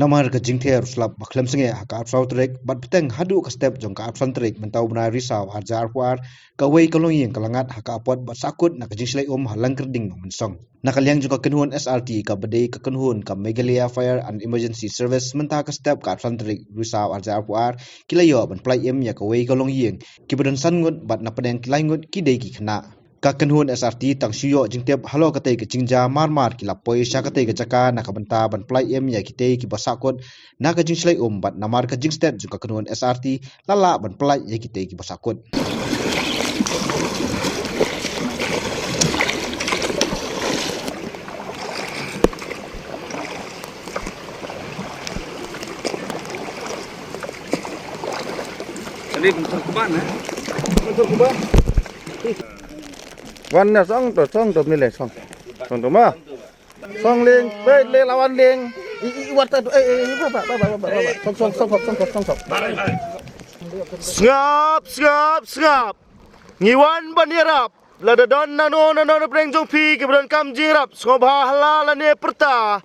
Namar ke jingthe ruslap baklem senge haka apsau trek bat peteng hadu ke step jong ka apsan trek mentau bena risau harjar huar ka wei kalong yeng kalangat haka apot bat sakut nak jingslei halang kerding no mensong nakaliang juga kenhun SRT ka bedei ka kenhun ka Megalia Fire and Emergency Service mentah ka step ka apsan trek risau harjar huar kilayo ban plai ya ka wei kalong yeng kibadan sangut bat napadeng kilaingut kidei ki khna ka kenhun SRT tang suyo jingtep halo katei ke jingja marmar kila poi sya katei ke jaka nak benta ban plai ya kitei ki basakut nak jingslei bat namar ka jingstet juga kenhun SRT lala ban plai ya kitei ki basakut Ini bentuk kuban ya? Bentuk kuban. Wannya song tu ni le song tu mah. Song ling, le lawan ling. Iwat tu song. Sengap. Ngiwan bandirap. Lada don nano preng jong pi ke beran kam jirap. Sengobah halal ne perta.